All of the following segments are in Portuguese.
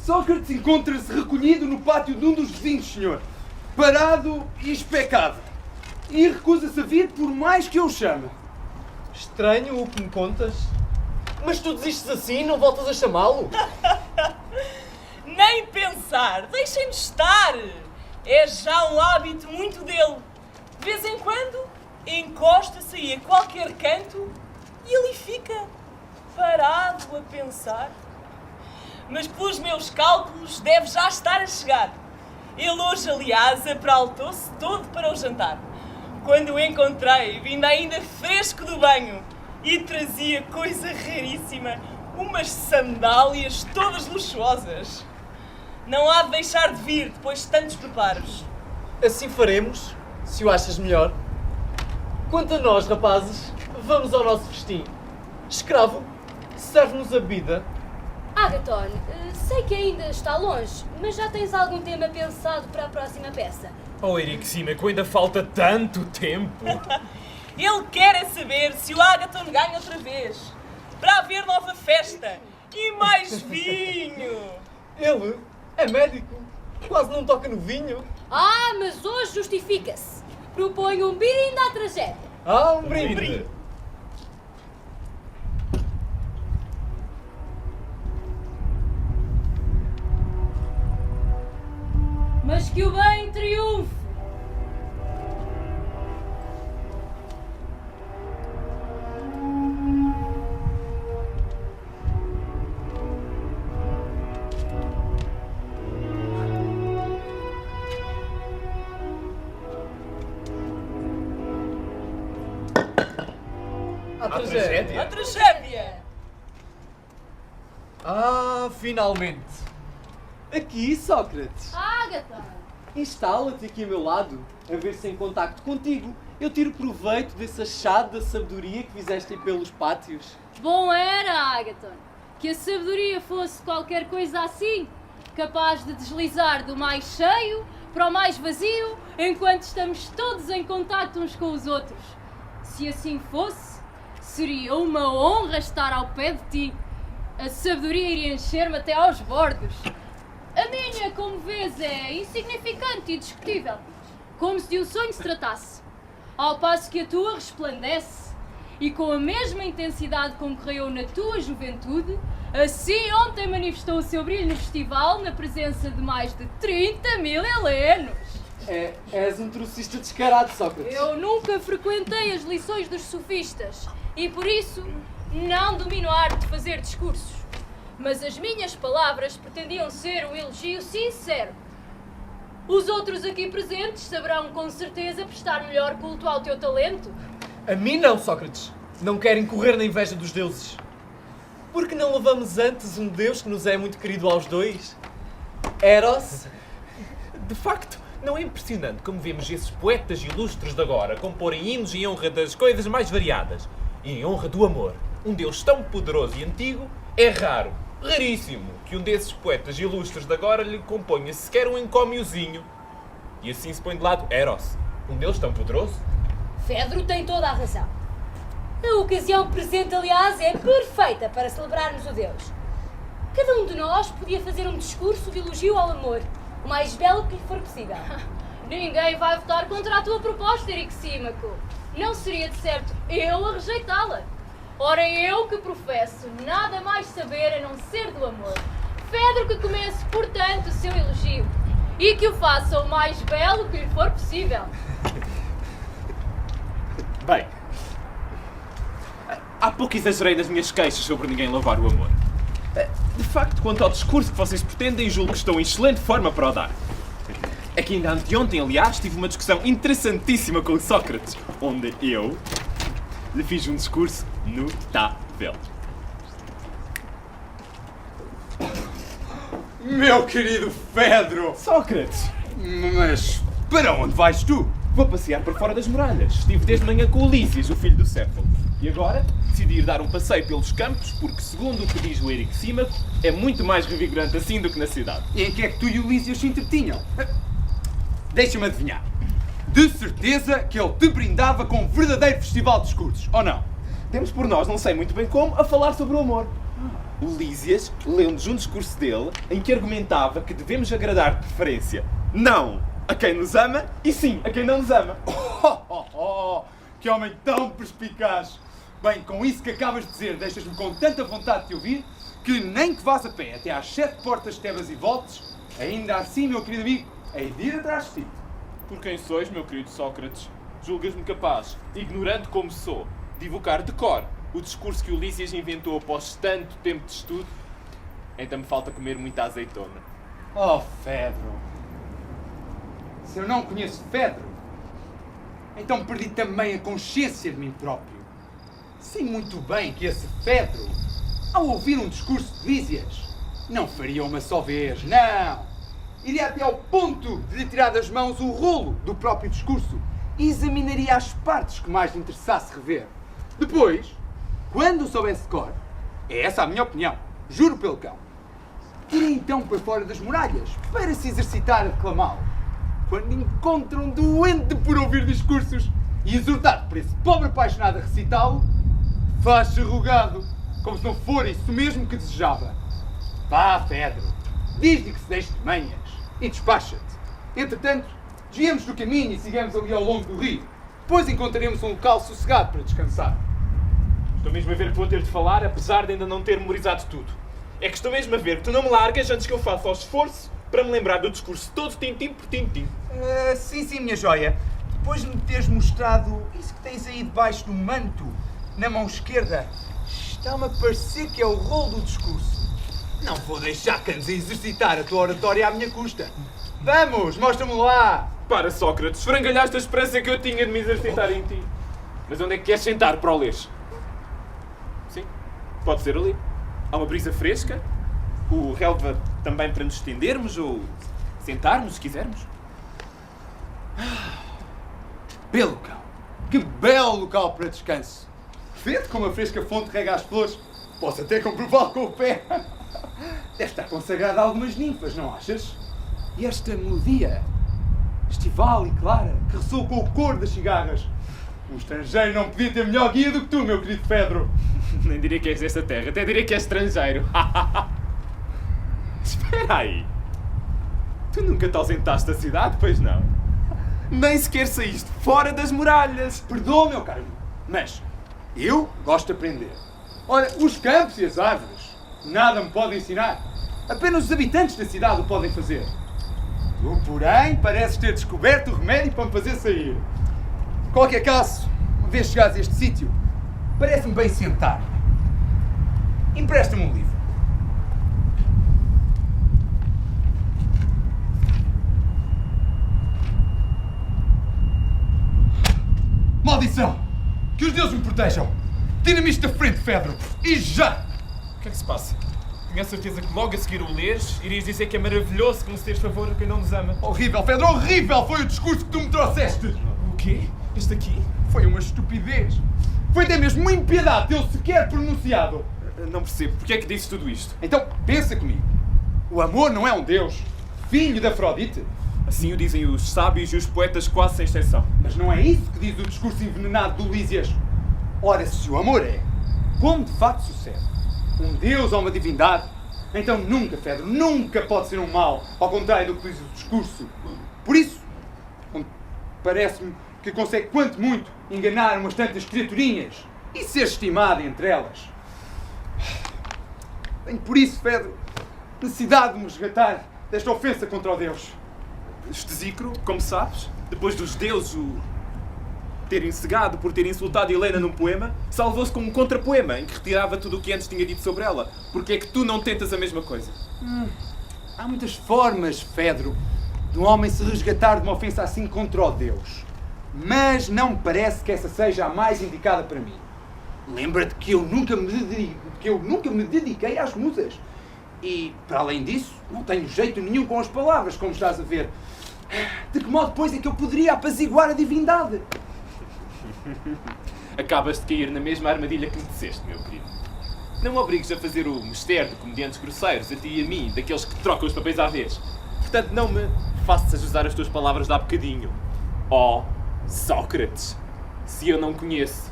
Sócrates encontra-se recolhido no pátio de um dos vizinhos, senhor. Parado e especado. E recusa-se a vir por mais que eu o chame. Estranho o que me contas. Mas tu desistes assim e não voltas a chamá-lo? Nem pensar! Deixem-me estar! É já um hábito muito dele. De vez em quando, encosta-se aí a qualquer canto e ali fica, parado a pensar. Mas pelos meus cálculos deve já estar a chegar. Ele hoje, aliás, apraltou-se todo para o jantar. Quando o encontrei, vindo ainda fresco do banho, e trazia coisa raríssima, umas sandálias todas luxuosas. Não há de deixar de vir depois de tantos preparos. Assim faremos, se o achas melhor. Quanto a nós, rapazes, vamos ao nosso festim. Escravo, serve-nos a bebida. Agaton, sei que ainda está longe, mas já tens algum tema pensado para a próxima peça? Oh, Erixímaco, ainda falta tanto tempo. Ele quer é saber se o Agaton ganha outra vez, para haver nova festa e mais vinho. Ele é médico, quase não toca no vinho. Ah, mas hoje justifica-se. Proponho um brinde à tragédia. Ah, um brinde. Mas que o bem triunfe. A tragédia. A tragédia! Ah, finalmente. Aqui, Sócrates. Agaton. Instala-te aqui ao meu lado, a ver se em contacto contigo eu tiro proveito desse achado da sabedoria que fizeste aí pelos pátios. Bom era, Agaton, que a sabedoria fosse qualquer coisa assim, capaz de deslizar do mais cheio para o mais vazio, enquanto estamos todos em contacto uns com os outros. Se assim fosse, seria uma honra estar ao pé de ti. A sabedoria iria encher-me até aos bordos. A minha, como vês, é insignificante e discutível, como se de um sonho se tratasse. Ao passo que a tua resplandece, e com a mesma intensidade com que raiou na tua juventude, assim ontem manifestou o seu brilho no festival na presença de mais de 30 mil helenos. És um trocista descarado, Sócrates. Eu nunca frequentei as lições dos sofistas e por isso não domino a arte de fazer discursos. Mas as minhas palavras pretendiam ser um elogio sincero. Os outros aqui presentes saberão com certeza prestar melhor culto ao teu talento. A mim não, Sócrates. Não quero incorrer na inveja dos deuses. Porque não levamos antes um deus que nos é muito querido aos dois? Eros? De facto, não é impressionante como vemos esses poetas ilustres de agora comporem hinos em honra das coisas mais variadas e em honra do amor. Um deus tão poderoso e antigo é raro, raríssimo, que um desses poetas ilustres de agora lhe componha sequer um encómiozinho. E assim se põe de lado Eros, um deus tão poderoso. Fedro tem toda a razão. A ocasião presente, aliás, é perfeita para celebrarmos o Deus. Cada um de nós podia fazer um discurso de elogio ao amor, o mais belo que lhe for possível. Ninguém vai votar contra a tua proposta, Erixímaco. Não seria de certo eu a rejeitá-la. Ora, eu que professo nada mais saber a não ser do amor. Fedro que comece, portanto, o seu elogio e que o faça o mais belo que lhe for possível. Bem, há pouco exagerei nas minhas queixas sobre ninguém louvar o amor. De facto, quanto ao discurso que vocês pretendem, julgo que estou em excelente forma para o dar. É que ainda anteontem, aliás, tive uma discussão interessantíssima com o Sócrates, onde eu lhe fiz um discurso notável. Meu querido Fedro! Sócrates! Mas para onde vais tu? Vou passear por fora das muralhas. Estive desde manhã com Ulisses, o filho do Céfalo. E agora decidi ir dar um passeio pelos campos, porque, segundo o que diz o Erixímaco, é muito mais revigorante assim do que na cidade. E em que é que tu e o Ulisses se entretinham? Deixa-me adivinhar. De certeza que ele te brindava com um verdadeiro festival de discursos, ou não? Temos por nós, não sei muito bem como, a falar sobre o amor. O Lísias leu-nos um discurso dele em que argumentava que devemos agradar de preferência não a quem nos ama e sim a quem não nos ama. Que homem tão perspicaz! Bem, com isso que acabas de dizer, deixas-me com tanta vontade de te ouvir que nem que vás a pé até às 7 portas de Tebas e voltes, ainda assim, meu querido amigo, hei de ir atrás de ti. Por quem sois, meu querido Sócrates? Julgas-me capaz, ignorante como sou, de evocar de cor o discurso que o Lísias inventou após tanto tempo de estudo? Então me falta comer muita azeitona. Oh, Fedro! Se eu não conheço Fedro, então perdi também a consciência de mim próprio. Sei muito bem que esse Fedro, ao ouvir um discurso de Lísias, não faria uma só vez, não! Iria até ao ponto de lhe tirar das mãos o rolo do próprio discurso e examinaria as partes que mais lhe interessasse rever. Depois, quando o soubesse de cor, é essa a minha opinião, juro pelo cão, iria então para fora das muralhas para se exercitar a declamá-lo. Quando encontra um doente por ouvir discursos e exortado por esse pobre apaixonado a recitá-lo, faz-se rogado, como se não for isso mesmo que desejava. Vá, Fedro, diz-lhe que se deixe de manhas e despacha-te. Entretanto, desviemos do caminho e sigamos ali ao longo do rio. Depois encontraremos um local sossegado para descansar. Estou mesmo a ver que vou ter de falar, apesar de ainda não ter memorizado tudo. É que estou mesmo a ver que tu não me largas antes que eu faça o esforço para me lembrar do discurso todo tintim por tintim. Sim, minha joia. Depois de me teres mostrado isso que tens aí debaixo do manto, na mão esquerda, está-me a parecer que é o rolo do discurso. Não vou deixar que andes a exercitar a tua oratória à minha custa. Vamos, mostra-me lá. Para, Sócrates, frangalhaste a esperança que eu tinha de me exercitar em ti. Mas onde é que queres sentar para o leres? Sim, pode ser ali. Há uma brisa fresca, o relva também para nos estendermos ou sentarmos, se quisermos. Belo local. Que belo local para descanso. Feito como a fresca fonte rega as flores. Posso até comprová-lo com o pé. Deve estar consagrado a algumas ninfas, não achas? E esta melodia, estival e clara, que ressoa com o cor das cigarras. Um estrangeiro não podia ter melhor guia do que tu, meu querido Fedro. Nem diria que és desta terra, até diria que és estrangeiro. Espera aí. Tu nunca te ausentaste da cidade, pois não? Nem sequer saíste fora das muralhas. Perdoa, meu caro, mas eu gosto de aprender. Ora, os campos e as árvores nada me podem ensinar. Apenas os habitantes da cidade o podem fazer. Tu, porém, pareces ter descoberto o remédio para me fazer sair. Em qualquer caso, uma vez chegares a este sítio, parece-me bem sentar. Empresta-me um livro. Maldição! Que os deuses me protejam! Tira-me isto da frente, Fedro! E já! O que é que se passa? Tenho a certeza que logo a seguir o leres, irias dizer que é maravilhoso concederes favor a quem não nos ama. Horrível, Fedro! Horrível foi o discurso que tu me trouxeste! O quê? Este aqui? Foi uma estupidez! Foi até mesmo uma impiedade tê-lo sequer pronunciado! Não percebo. Porquê é que dizes tudo isto? Então, pensa comigo. O amor não é um deus, filho de Afrodite. Assim o dizem os sábios e os poetas quase sem exceção. Mas não é isso que diz o discurso envenenado do Lísias. Ora, se o amor é, como de facto sucede, um deus ou uma divindade, então nunca, Fedro, nunca pode ser um mal, ao contrário do que diz o discurso. Por isso, parece-me que consegue, quanto muito, enganar umas tantas criaturinhas e ser estimado entre elas. Tenho por isso, Fedro, necessidade de me resgatar desta ofensa contra o Deus. Este Zicro, como sabes, depois dos deuses o terem cegado por ter insultado Helena num poema, salvou-se com um contrapoema em que retirava tudo o que antes tinha dito sobre ela. Porque é que tu não tentas a mesma coisa? Há muitas formas, Fedro, de um homem se resgatar de uma ofensa assim contra o Deus. Mas não me parece que essa seja a mais indicada para mim. Lembra-te que eu nunca me dediquei às musas. E, para além disso, não tenho jeito nenhum com as palavras, como estás a ver. De que modo, pois, é que eu poderia apaziguar a divindade? Acabas de cair na mesma armadilha que me disseste, meu querido. Não me obrigues a fazer o mistério de comediantes grosseiros, a ti e a mim, daqueles que trocam os papéis à vez. Portanto, não me faças usar as tuas palavras de há bocadinho. Oh, Sócrates, se eu não conheço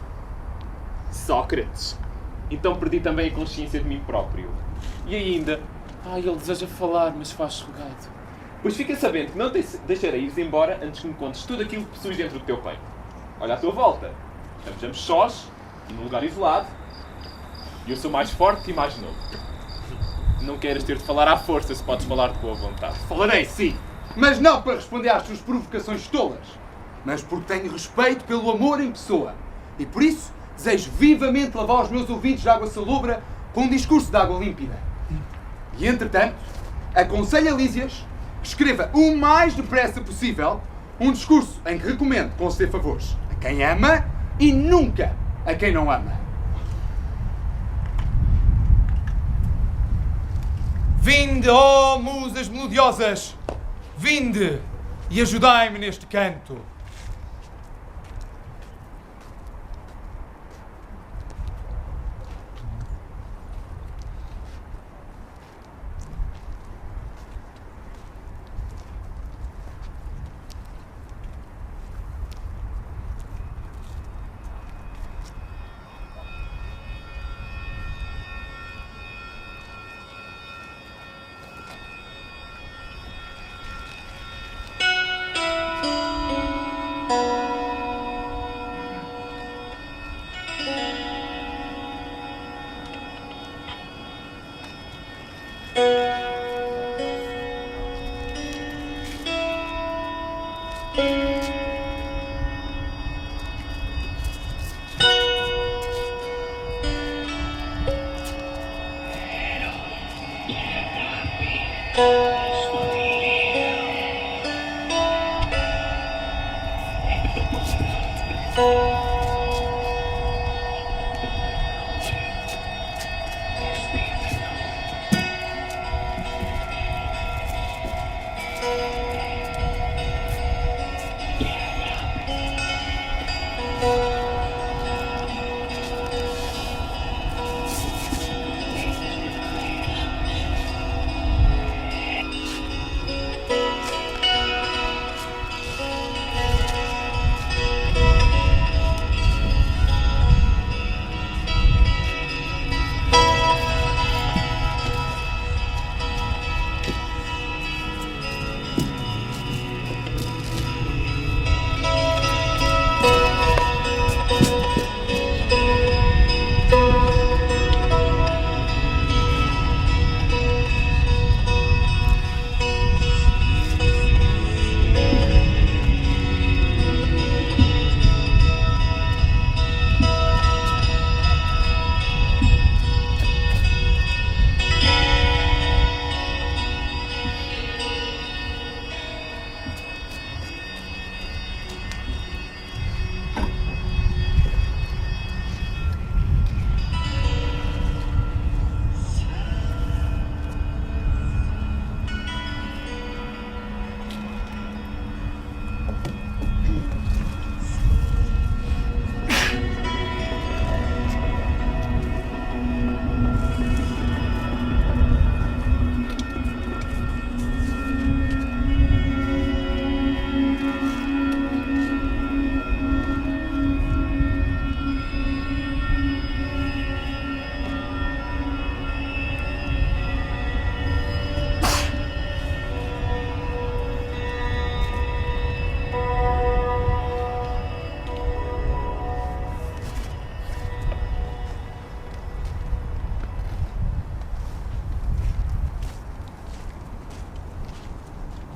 Sócrates, Então perdi também a consciência de mim próprio. E ainda, ele deseja falar, mas faz sugado. Pois fica sabendo que não te deixarei ir embora antes que me contes tudo aquilo que possuis dentro do teu peito. Olha à tua volta. Estamos sós, num lugar isolado, e eu sou mais forte e mais novo. Não queres ter de falar à força se podes falar de boa vontade. Falarei, sim, mas não para responder às suas provocações tolas, mas porque tenho respeito pelo amor em pessoa. E por isso desejo vivamente lavar os meus ouvidos de água salobra com um discurso de água límpida. E entretanto, aconselho a Lísias que escreva o mais depressa possível um discurso em que recomendo conceder favores a quem ama e nunca a quem não ama. Vinde, ó musas melodiosas, vinde e ajudai-me neste canto.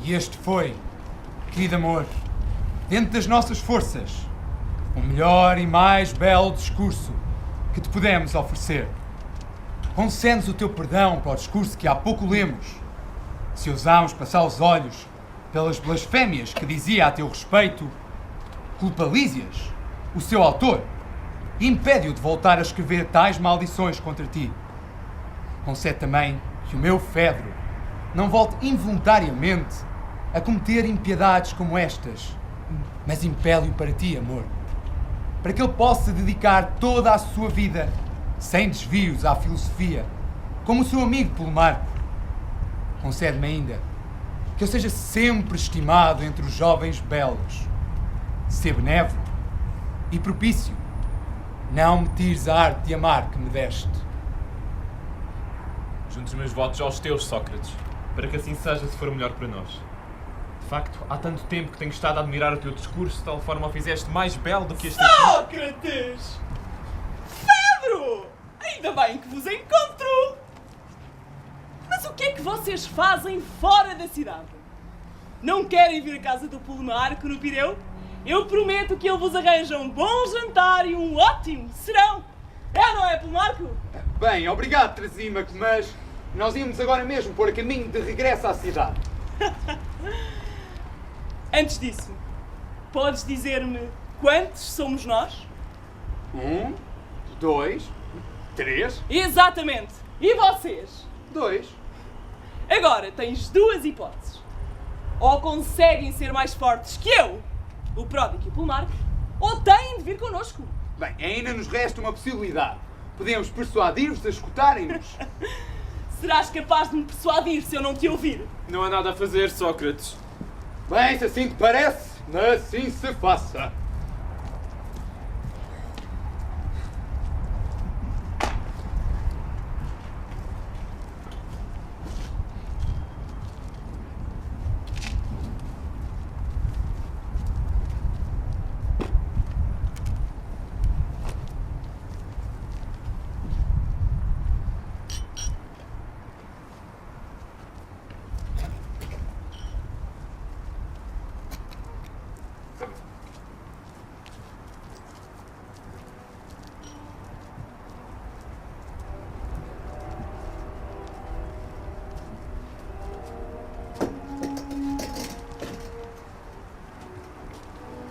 E este foi, querido amor, dentro das nossas forças, o melhor e mais belo discurso que te pudemos oferecer. Concede-nos o teu perdão para o discurso que há pouco lemos, se ousámos passar os olhos pelas blasfémias que dizia a teu respeito, culpa Lísias, o seu autor, e impede-o de voltar a escrever tais maldições contra ti. Concede também que o meu Fedro não volte involuntariamente a cometer impiedades como estas, mas impele-o para ti, amor, para que ele possa dedicar toda a sua vida, sem desvios, à filosofia, como o seu amigo Polimarco. Concede-me ainda que eu seja sempre estimado entre os jovens belos, ser benévolo e propício, Não me tires a arte de amar que me deste. Junto os meus votos aos teus, Sócrates, para que assim seja se for melhor para nós. De facto, há tanto tempo que tenho estado a admirar o teu discurso, de tal forma o fizeste mais belo do que este aqui. Sócrates! Pedro! Ainda bem que vos encontro! Mas o que é que vocês fazem fora da cidade? Não querem vir à casa do Polimarco no Pireu? Eu prometo que ele vos arranja um bom jantar e um ótimo serão! É, não é, Polimarco? Bem, obrigado, Trasímaco, mas nós íamos agora mesmo pôr a caminho de regresso à cidade. Antes disso, podes dizer-me quantos somos nós? 1, 2, 3, Exatamente! E vocês? 2. Agora tens duas hipóteses. Ou conseguem ser mais fortes que eu, o Pródigo e o Polimarco, ou têm de vir connosco. Bem, ainda nos resta uma possibilidade. Podemos persuadir-vos a escutarem-nos. Serás capaz de me persuadir se eu não te ouvir? Não há nada a fazer, Sócrates. Bem, se assim te parece, assim se faça.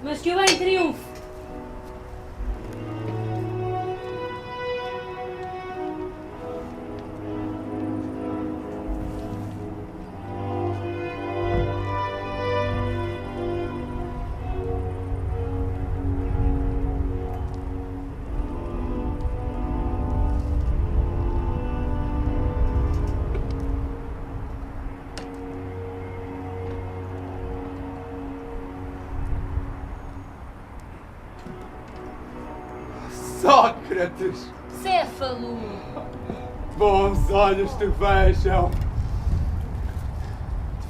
Mas que eu em triunfo. Sócrates! Céfalo. Bons olhos te vejam.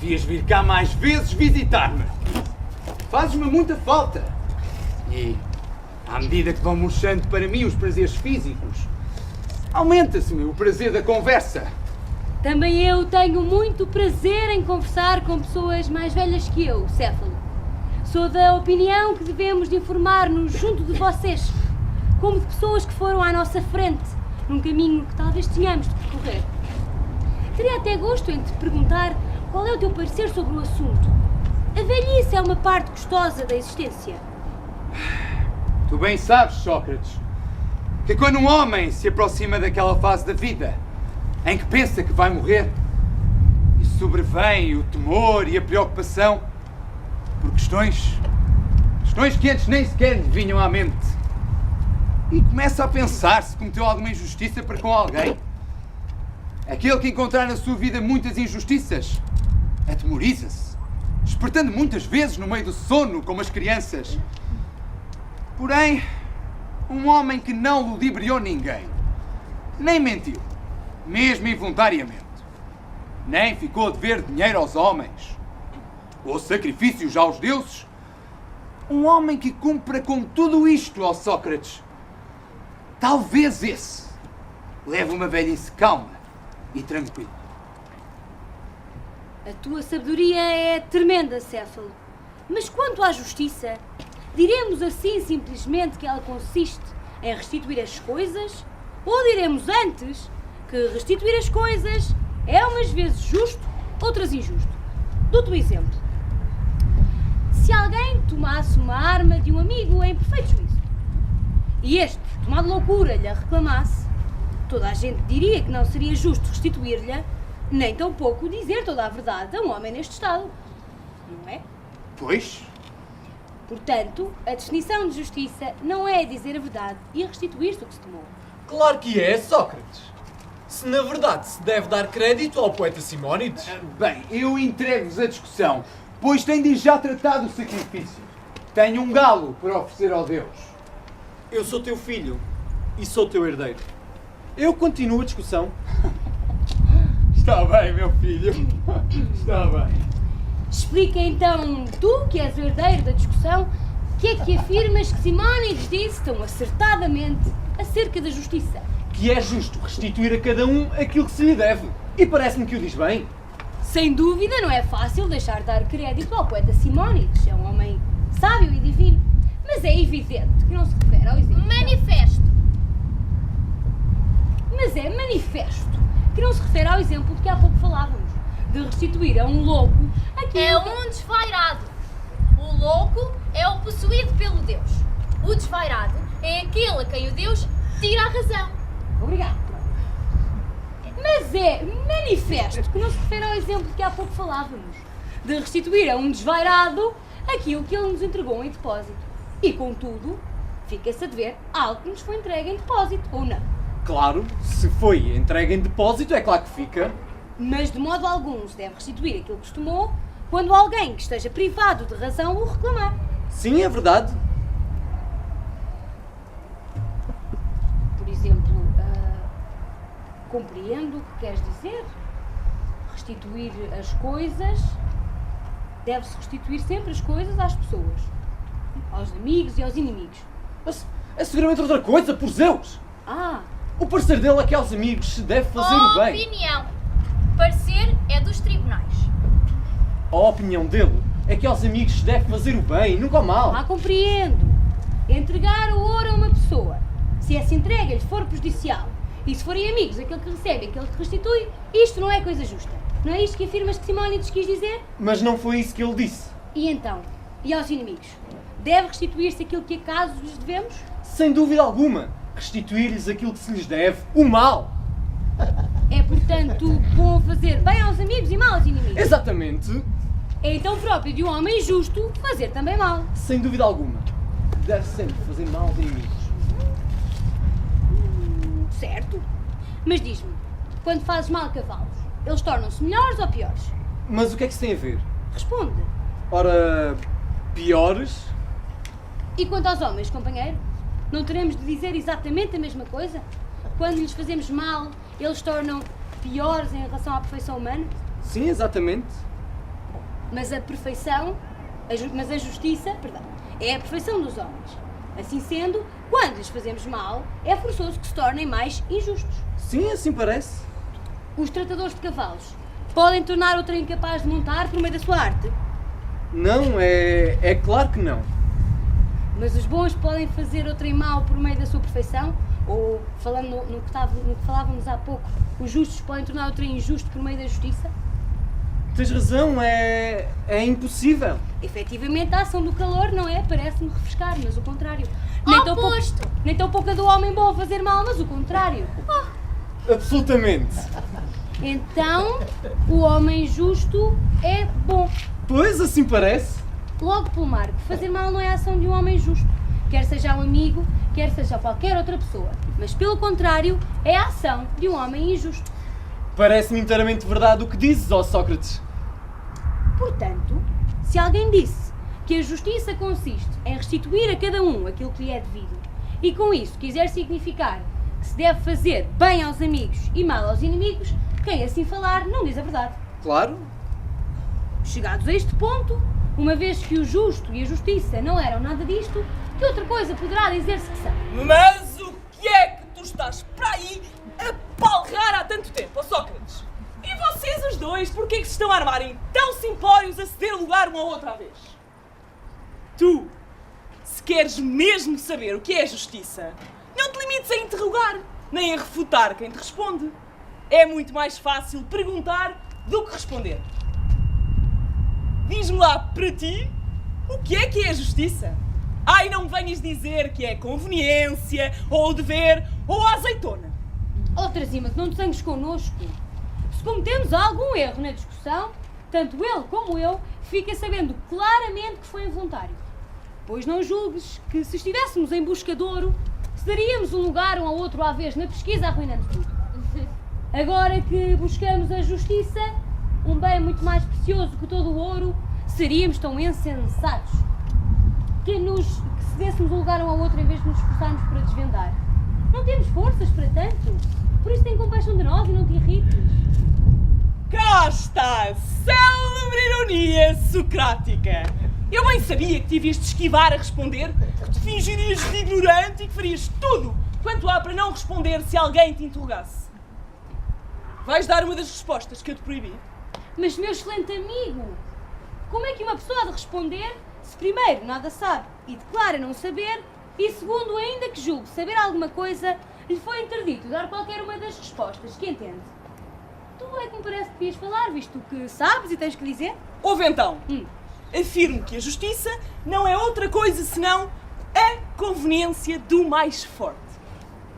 Devias vir cá mais vezes visitar-me. Fazes-me muita falta. E, à medida que vão murchando para mim os prazeres físicos, aumenta-se-me o prazer da conversa. Também eu tenho muito prazer em conversar com pessoas mais velhas que eu, Céfalo. Sou da opinião que devemos de informar-nos junto de vocês, como de pessoas que foram à nossa frente, num caminho que talvez tenhamos de percorrer. Teria até gosto em te perguntar qual é o teu parecer sobre o assunto. A velhice é uma parte gostosa da existência. Tu bem sabes, Sócrates, que quando um homem se aproxima daquela fase da vida em que pensa que vai morrer, e sobrevém o temor e a preocupação por questões que antes nem sequer lhe vinham à mente. E começa a pensar se cometeu alguma injustiça para com alguém. Aquele que encontrar na sua vida muitas injustiças, atemoriza-se, despertando muitas vezes no meio do sono, como as crianças. Porém, um homem que não ludibriou ninguém, nem mentiu, mesmo involuntariamente, nem ficou a dever dinheiro aos homens, ou sacrifícios aos deuses, um homem que cumpra com tudo isto, ó Sócrates, talvez esse leve uma velhice calma e tranquila. A tua sabedoria é tremenda, Céfalo. Mas quanto à justiça, diremos assim simplesmente que ela consiste em restituir as coisas? Ou diremos antes que restituir as coisas é umas vezes justo, outras injusto? Dou-te um exemplo. Se alguém tomasse uma arma de um amigo em perfeito juízo e este, tomado de loucura, lhe a reclamasse, toda a gente diria que não seria justo restituir-lhe, nem tampouco dizer toda a verdade a um homem neste estado. Não é? Pois, Portanto, a definição de justiça não é dizer a verdade e restituir-se o que se tomou. Claro que é, Sócrates. Se na verdade se deve dar crédito ao poeta Simónides. bem, eu entrego-vos a discussão, pois tenho já tratado o sacrifício. Tenho um galo para oferecer ao Deus. Eu sou teu filho e sou teu herdeiro. Eu continuo a discussão. Está bem, meu filho. Está bem. Explica então, tu que és o herdeiro da discussão, o que é que afirmas que Simónides disse tão acertadamente acerca da justiça? Que é justo restituir a cada um aquilo que se lhe deve. E parece-me que o diz bem. Sem dúvida não é fácil deixar de dar crédito ao poeta Simónides. É um homem sábio e divino. Mas é evidente que não se refere ao exemplo. Manifesto. Mas é manifesto que não se refere ao exemplo de que há pouco falávamos. De restituir a um louco aquilo É um desvairado. O louco é o possuído pelo Deus. O desvairado é aquele a quem o Deus tira a razão. Obrigado. Mas é manifesto que não se refere ao exemplo de que há pouco falávamos. De restituir a um desvairado aquilo que ele nos entregou em depósito. E, contudo, fica-se a dever algo que nos foi entregue em depósito, ou não? Claro, se foi entregue em depósito, é claro que fica. Mas de modo algum se deve restituir aquilo que se tomou quando alguém que esteja privado de razão o reclamar. Sim, é verdade. Por exemplo, compreendo o que queres dizer. Restituir as coisas, deve-se restituir sempre as coisas às pessoas, aos amigos e aos inimigos. Mas é seguramente outra coisa, por Zeus. Ah, O parecer dele é que aos amigos se deve fazer o bem. Opinião. Parecer é dos tribunais. A opinião dele é que aos amigos se deve fazer o bem, nunca o mal. compreendo. Entregar o ouro a uma pessoa, se essa entrega lhe for prejudicial, e se forem amigos aquele que recebe e aquele que restitui, isto não é coisa justa. Não é isto que afirmas que Simónides quis dizer? Mas não foi isso que ele disse. E então? E aos inimigos? Deve restituir-se aquilo que acaso lhes devemos? Sem dúvida alguma. Restituir-lhes aquilo que se lhes deve, o mal. É, portanto, bom fazer bem aos amigos e mal aos inimigos. Exatamente. É então próprio de um homem justo fazer também mal. Sem dúvida alguma. Deve sempre fazer mal aos inimigos. Certo. Mas diz-me, quando fazes mal a cavalos, eles tornam-se melhores ou piores? Mas o que é que isso tem a ver? Responde. Ora, piores? E quanto aos homens, companheiro? Não teremos de dizer exatamente a mesma coisa? Quando lhes fazemos mal, eles tornam piores em relação à perfeição humana? Sim, exatamente. Mas a perfeição, mas a justiça, perdão, é a perfeição dos homens. Assim sendo, quando lhes fazemos mal, é forçoso que se tornem mais injustos. Sim, assim parece. Os tratadores de cavalos podem tornar outra incapaz de montar por meio da sua arte, Não, é claro que não. mas os bons podem fazer outrem mal por meio da sua perfeição? Ou, falando no que falávamos há pouco, os justos podem tornar outrem injusto por meio da justiça? Tens razão, é impossível. Efetivamente, a ação do calor não é, parece-me refrescar, mas o contrário. Oposto. Nem tão pouco a do homem bom a fazer mal, mas o contrário. Absolutamente. Então, o homem justo é bom. Pois, assim parece. Logo pelo marco, fazer mal não é a ação de um homem justo, quer seja um amigo, quer seja qualquer outra pessoa. Mas, pelo contrário, é a ação de um homem injusto. Parece-me inteiramente verdade o que dizes, ó Sócrates. Portanto, se alguém disse que a justiça consiste em restituir a cada um aquilo que lhe é devido, e com isso quiser significar que se deve fazer bem aos amigos e mal aos inimigos, quem assim falar não diz a verdade. Claro. Chegados a este ponto, uma vez que o justo e a justiça não eram nada disto, que outra coisa poderá dizer-se que são? Mas o que é que tu estás para aí a palrar há tanto tempo, ó Sócrates? E vocês os dois, porquê que se estão a armarem tão simplórios a ceder lugar uma outra vez? Tu, se queres mesmo saber o que é justiça, não te limites a interrogar, nem a refutar quem te responde. É muito mais fácil perguntar do que responder. Diz-me lá, para ti, o que é a justiça? Ai, não me venhas dizer que é conveniência, ou dever, ou a azeitona. Outra cima, que não te zangues connosco. Se cometemos algum erro na discussão, tanto ele como eu fica sabendo claramente que foi involuntário. Pois não julgues que, se estivéssemos em busca de ouro, cederíamos um lugar um ao outro à vez na pesquisa, arruinando tudo. Agora que buscamos a justiça, um bem muito mais precioso que todo o ouro, seríamos tão insensatos que cedêssemos um lugar um ao outro em vez de nos esforçarmos para desvendar. Não temos forças para tanto. Por isso tem compaixão de nós e não te irrites. Cá está a célebre ironia socrática. Eu bem sabia que te havias de esquivar a responder, que te fingirias de ignorante e que farias tudo quanto há para não responder se alguém te interrogasse. Vais dar uma das respostas que eu te proibi? Mas, meu excelente amigo, como é que uma pessoa há de responder se primeiro nada sabe e declara não saber e segundo, ainda que julgue saber alguma coisa, lhe foi interdito dar qualquer uma das respostas que entende? Tu é que me parece que devias falar, visto que sabes e tens que dizer? Ouve então. Afirmo que a justiça não é outra coisa senão a conveniência do mais forte.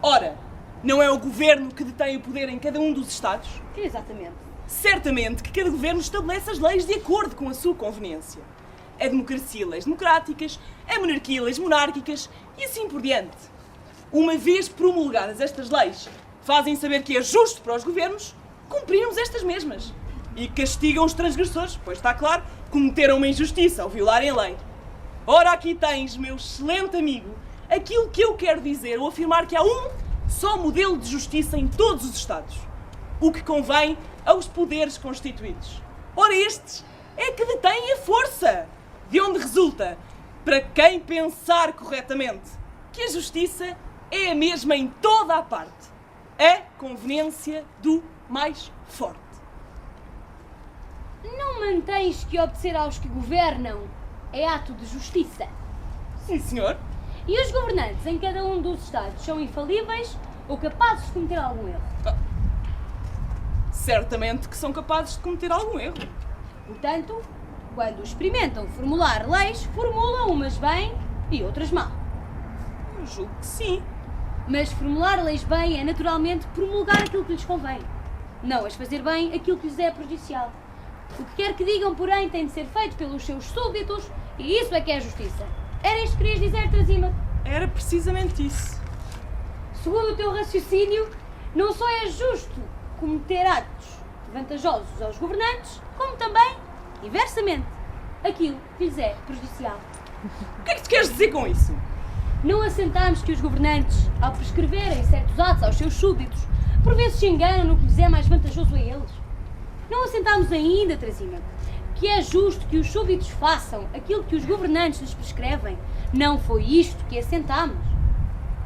Ora, não é o governo que detém o poder em cada um dos Estados? Exatamente. Certamente que cada governo estabelece as leis de acordo com a sua conveniência. A democracia, leis democráticas, a monarquia, leis monárquicas e assim por diante. Uma vez promulgadas estas leis, fazem saber que é justo para os governos cumprirmos estas mesmas e castigam os transgressores, pois está claro, cometeram uma injustiça ao violarem a lei. Ora, aqui tens, meu excelente amigo, aquilo que eu quero dizer ao afirmar que há um só modelo de justiça em todos os Estados, o que convém aos poderes constituídos. Ora, estes é que detêm a força, de onde resulta, para quem pensar corretamente, que a justiça é a mesma em toda a parte, a conveniência do mais forte. Não mantens que obedecer aos que governam é ato de justiça? Sim, senhor. E os governantes em cada um dos Estados são infalíveis ou capazes de cometer algum erro? Certamente que são capazes de cometer algum erro. Portanto, quando experimentam formular leis, formulam umas bem e outras mal. Eu julgo que sim. Mas formular leis bem é naturalmente promulgar aquilo que lhes convém, não as fazer bem aquilo que lhes é prejudicial. O que quer que digam, porém, tem de ser feito pelos seus súbditos e isso é que é a justiça. Era isto que querias dizer, Trazima? Era precisamente isso. Segundo o teu raciocínio, não só é justo cometer atos vantajosos aos governantes, como também, inversamente, aquilo que lhes é prejudicial. O que é que tu queres dizer com isso? Não assentamos que os governantes, ao prescreverem certos atos aos seus súbditos, por vezes se enganam no que lhes é mais vantajoso a eles? Não assentamos ainda, Trazima, que é justo que os súbditos façam aquilo que os governantes lhes prescrevem? Não foi isto que assentámos?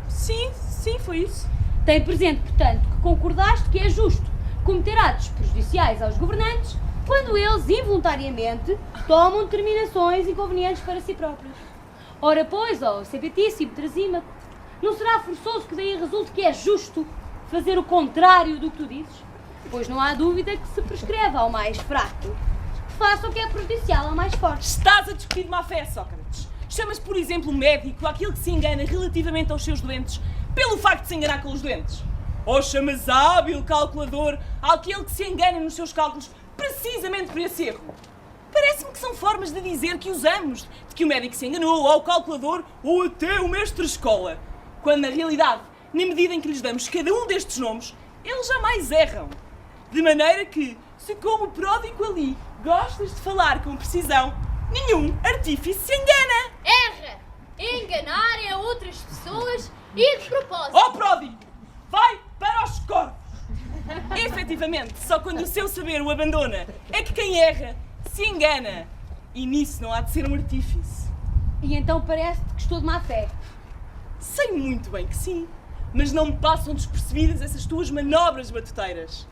Sim, foi isso. Tem presente, portanto, que concordaste que é justo cometer atos prejudiciais aos governantes quando eles, involuntariamente, tomam determinações inconvenientes para si próprios. Ora, pois, ó sabitíssimo Trazima, não será forçoso que daí resulte que é justo fazer o contrário do que tu dizes? Pois não há dúvida que se prescreve ao mais fraco que faça o que é prejudicial ao mais forte. Estás a discutir má-fé, Sócrates. Chamas, por exemplo, médico àquele que se engana relativamente aos seus doentes pelo facto de se enganar com os doentes? Ou chamas hábil calculador àquele que se engana nos seus cálculos precisamente por esse erro? Parece-me que são formas de dizer que usamos, de que o médico se enganou, ou o calculador, ou até o mestre-escola, quando na realidade, na medida em que lhes damos cada um destes nomes, eles jamais erram. De maneira que, se como pródigo ali gostas de falar com precisão, nenhum artífice se engana. Erra! Enganar a outras pessoas e de propósito. Ó pródigo, vai para os corvos! Efetivamente, só quando o seu saber o abandona é que quem erra se engana. E nisso não há de ser um artífice. E então parece-te que estou de má fé. Sei muito bem que sim, mas não me passam despercebidas essas tuas manobras batuteiras.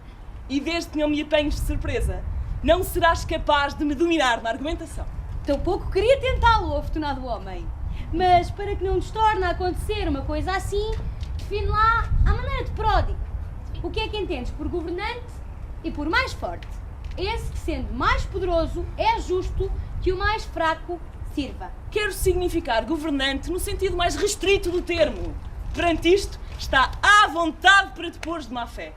E desde que não me apanhes de surpresa, não serás capaz de me dominar na argumentação. Tampouco queria tentá-lo, afortunado homem. Mas para que não nos torne a acontecer uma coisa assim, define lá à maneira de pródigo. O que é que entendes por governante e por mais forte? Esse que, sendo mais poderoso, é justo que o mais fraco sirva. Quero significar governante no sentido mais restrito do termo. Perante isto, está à vontade para te pôres de má fé.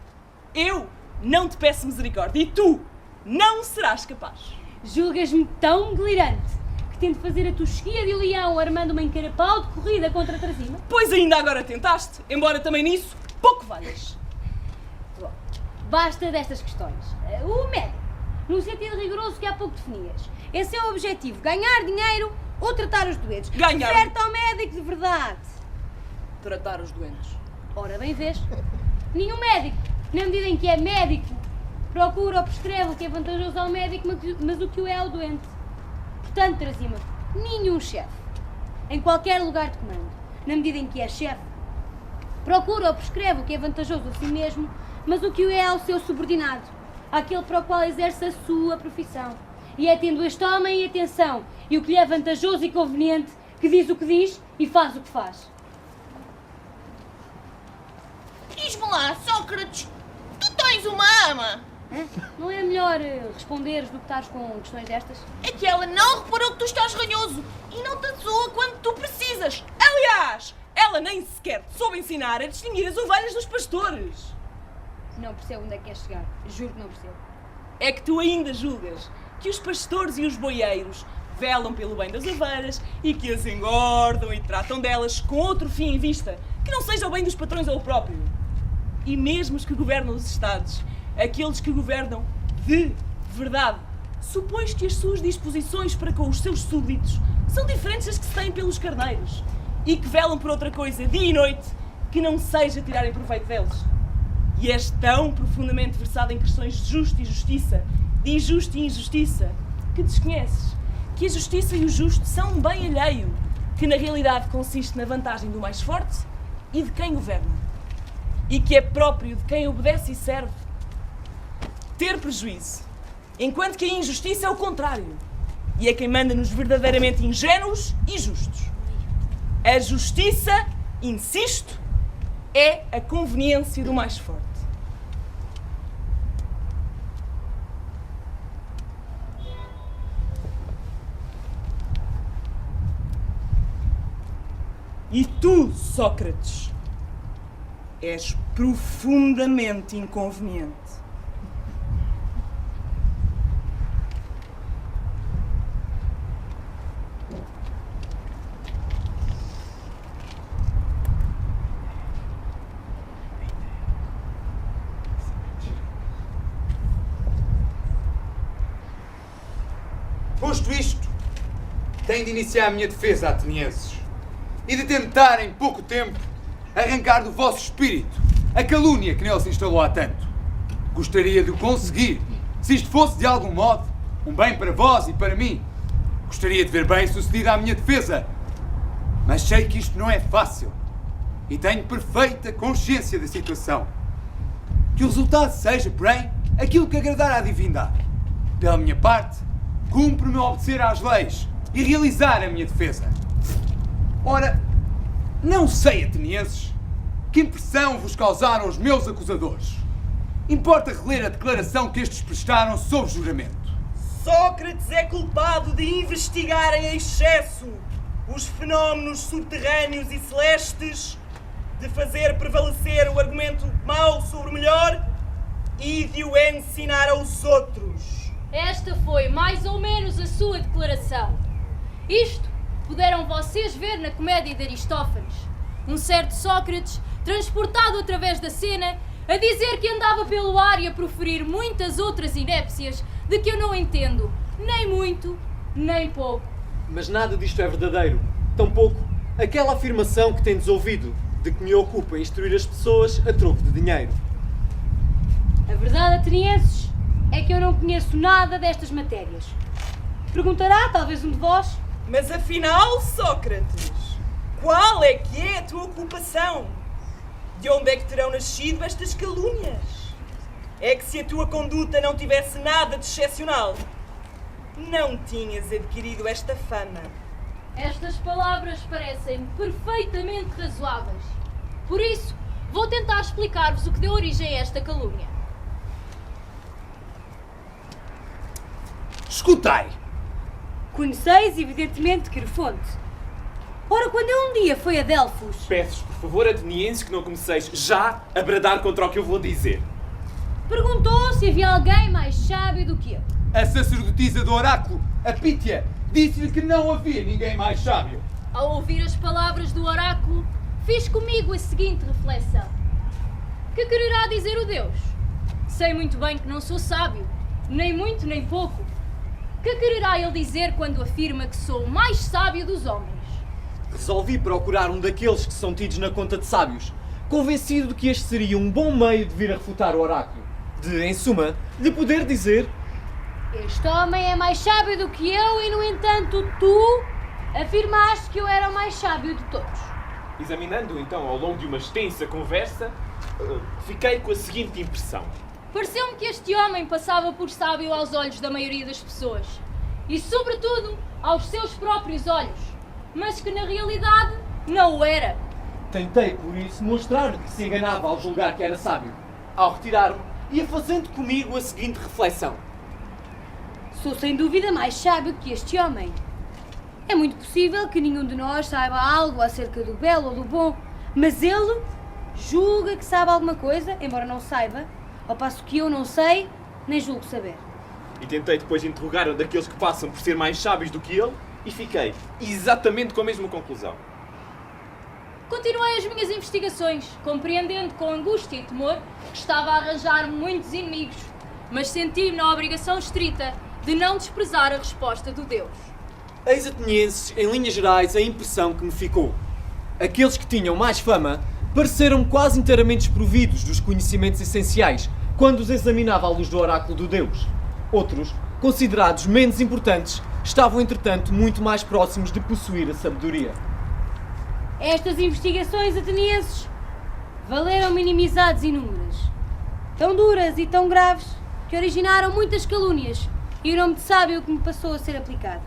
Eu não te peço misericórdia e tu não serás capaz. Julgas-me tão delirante que tento fazer a tosquia de leão armando uma encarapau de corrida contra a Trazima? Pois ainda agora tentaste, embora também nisso pouco valhas. Bom, basta destas questões. O médico, no sentido rigoroso que há pouco definias. Esse é o objetivo, ganhar dinheiro ou tratar os doentes. Ganhar. Certo ao médico de verdade. Tratar os doentes. Ora bem vês, nenhum médico, na medida em que é médico, procura ou prescreve o que é vantajoso ao médico, mas o que o é ao doente. Portanto, Trazima, nenhum chefe, em qualquer lugar de comando, na medida em que é chefe, procura ou prescreve o que é vantajoso a si mesmo, mas o que o é ao seu subordinado, àquele para o qual exerce a sua profissão. E é tendo este homem em atenção e o que lhe é vantajoso e conveniente que diz o que diz e faz o que faz. Diz-me lá, Sócrates, tu tens uma ama? Não é melhor responderes do que estás com questões destas? É que ela não reparou que tu estás ranhoso e não te zoa quando tu precisas. Aliás, ela nem sequer te soube ensinar a distinguir as ovelhas dos pastores. Não percebo onde é que queres chegar. Juro que não percebo. É que tu ainda julgas que os pastores e os boieiros velam pelo bem das ovelhas e que as engordam e tratam delas com outro fim em vista, que não seja o bem dos patrões ou o próprio. E mesmo os que governam os Estados, aqueles que governam de verdade, supões que as suas disposições para com os seus súbditos são diferentes das que se têm pelos carneiros e que velam por outra coisa dia e noite que não seja tirarem proveito deles. E és tão profundamente versado em questões de justo e justiça, de injusto e injustiça, que desconheces que a justiça e o justo são um bem alheio, que na realidade consiste na vantagem do mais forte e de quem governa, e que é próprio de quem obedece e serve ter prejuízo, enquanto que a injustiça é o contrário, e é quem manda nos verdadeiramente ingênuos e justos. A justiça, insisto, é a conveniência do mais forte. E tu, Sócrates, és profundamente inconveniente. Posto isto, tenho de iniciar a minha defesa, atenienses, e de tentar, em pouco tempo, arrancar do vosso espírito a calúnia que nele se instalou há tanto. Gostaria de o conseguir, se isto fosse, de algum modo, um bem para vós e para mim. Gostaria de ver bem sucedida a minha defesa, mas sei que isto não é fácil, e tenho perfeita consciência da situação. Que o resultado seja, porém, aquilo que agradar à divindade. Pela minha parte, cumpre-me obedecer às leis e realizar a minha defesa. Ora, não sei, atenienses, que impressão vos causaram os meus acusadores. Importa reler a declaração que estes prestaram sob juramento. Sócrates é culpado de investigar em excesso os fenómenos subterrâneos e celestes, de fazer prevalecer o argumento mau sobre o melhor e de o ensinar aos outros. Esta foi mais ou menos a sua declaração. Isto puderam vocês ver na comédia de Aristófanes. Um certo Sócrates, transportado através da cena, a dizer que andava pelo ar e a proferir muitas outras inépcias de que eu não entendo, nem muito, nem pouco. Mas nada disto é verdadeiro. Tampouco aquela afirmação que tendes ouvido, de que me ocupa instruir as pessoas a troco de dinheiro. A verdade, atenienses, é que eu não conheço nada destas matérias. Perguntará, talvez um de vós, mas afinal, Sócrates, qual é que é a tua ocupação? De onde é que terão nascido estas calúnias? É que se a tua conduta não tivesse nada de excepcional, não tinhas adquirido esta fama. Estas palavras parecem perfeitamente razoáveis. Por isso, vou tentar explicar-vos o que deu origem a esta calúnia. Escutai! Conheceis, evidentemente, Querofonte. Ora, quando ele um dia foi a Delfos... Peço, por favor, atenienses, que não comeceis já a bradar contra o que eu vou dizer. Perguntou se havia alguém mais sábio do que ele. A sacerdotisa do oráculo, a Pítia, disse-lhe que não havia ninguém mais sábio. Ao ouvir as palavras do oráculo, fiz comigo a seguinte reflexão. Que quererá dizer o Deus? Sei muito bem que não sou sábio, nem muito nem pouco. Que quererá ele dizer quando afirma que sou o mais sábio dos homens? Resolvi procurar um daqueles que são tidos na conta de sábios, convencido de que este seria um bom meio de vir a refutar o oráculo, de, em suma, lhe poder dizer: Este homem é mais sábio do que eu e, no entanto, tu afirmaste que eu era o mais sábio de todos. Examinando então ao longo de uma extensa conversa, fiquei com a seguinte impressão. Pareceu-me que este homem passava por sábio aos olhos da maioria das pessoas. E, sobretudo, aos seus próprios olhos. Mas que, na realidade, não o era. Tentei, por isso, mostrar-lhe que se enganava ao julgar que era sábio. Ao retirar-me, ia fazendo comigo a seguinte reflexão: Sou sem dúvida mais sábio que este homem. É muito possível que nenhum de nós saiba algo acerca do belo ou do bom, mas ele julga que sabe alguma coisa, embora não saiba, ao passo que eu não sei, nem julgo saber. E tentei depois interrogar um daqueles que passam por ser mais sábios do que ele e fiquei exatamente com a mesma conclusão. Continuei as minhas investigações, compreendendo com angústia e temor que estava a arranjar muitos inimigos, mas senti-me na obrigação estrita de não desprezar a resposta do Deus. Eis, atenienses, em linhas gerais, a impressão que me ficou. Aqueles que tinham mais fama pareceram-me quase inteiramente desprovidos dos conhecimentos essenciais quando os examinava à luz do oráculo do Deus. Outros, considerados menos importantes, estavam, entretanto, muito mais próximos de possuir a sabedoria. Estas investigações atenienses valeram-me inimizades inúmeras, tão duras e tão graves, que originaram muitas calúnias e o nome de sábio que me passou a ser aplicado.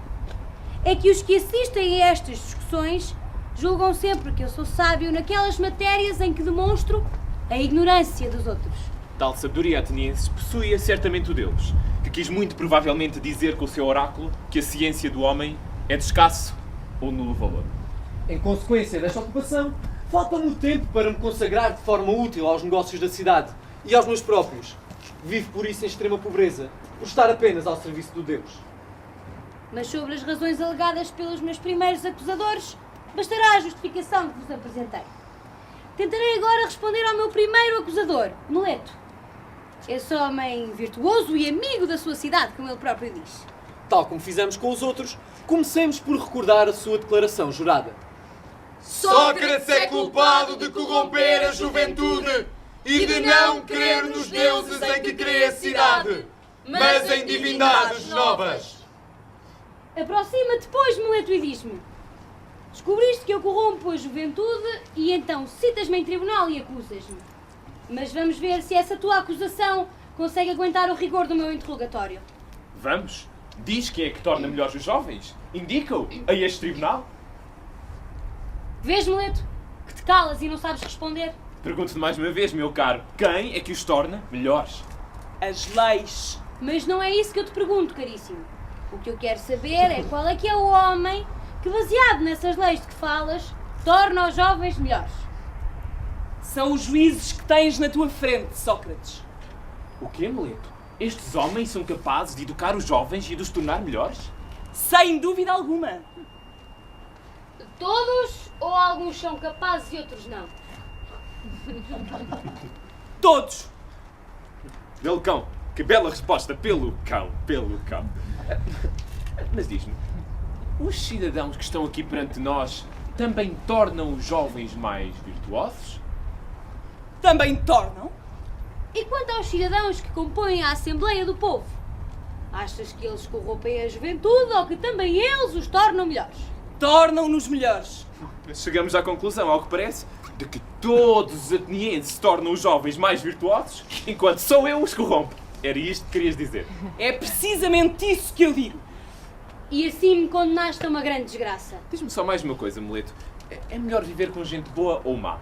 É que os que assistem a estas discussões julgam sempre que eu sou sábio naquelas matérias em que demonstro a ignorância dos outros. Tal sabedoria ateniense possuía certamente o Deus, que quis muito provavelmente dizer com o seu oráculo que a ciência do homem é de escasso ou nulo valor. Em consequência desta ocupação, falta-me o tempo para me consagrar de forma útil aos negócios da cidade e aos meus próprios. Vivo por isso em extrema pobreza, por estar apenas ao serviço do Deus. Mas sobre as razões alegadas pelos meus primeiros acusadores, bastará a justificação que vos apresentei. Tentarei agora responder ao meu primeiro acusador, Meleto. Esse homem virtuoso e amigo da sua cidade, como ele próprio diz. Tal como fizemos com os outros, comecemos por recordar a sua declaração jurada. Sócrates é culpado de corromper a juventude e de não crer nos deuses em que crê a cidade, mas em divindades novas. Aproxima-te, pois, Meleto, e diz-me: descobriste que eu corrompo a juventude e então citas-me em tribunal e acusas-me. Mas vamos ver se essa tua acusação consegue aguentar o rigor do meu interrogatório. Vamos? Diz quem é que torna melhores os jovens? Indica-o a este tribunal? Vês, Meleto, que te calas e não sabes responder? Pergunto-te mais uma vez, meu caro, quem é que os torna melhores? As leis. Mas não é isso que eu te pergunto, caríssimo. O que eu quero saber é qual é que é o homem que, baseado nessas leis de que falas, torna os jovens melhores. São os juízes que tens na tua frente, Sócrates. O quê, Meleto? Estes homens são capazes de educar os jovens e de os tornar melhores? Sem dúvida alguma. Todos ou alguns são capazes e outros não? Todos. Belo cão. Que bela resposta. Pelo cão. Pelo cão. Mas diz-me, os cidadãos que estão aqui perante nós também tornam os jovens mais virtuosos? Também tornam. E quanto aos cidadãos que compõem a Assembleia do Povo? Achas que eles corrompem a juventude ou que também eles os tornam melhores? Tornam-nos melhores. Chegamos à conclusão, ao que parece, de que todos os atenienses tornam os jovens mais virtuosos, enquanto só eu os corrompo. Era isto que querias dizer? É precisamente isso que eu digo. E assim me condenaste a uma grande desgraça. Diz-me só mais uma coisa, Meleto. É melhor viver com gente boa ou má?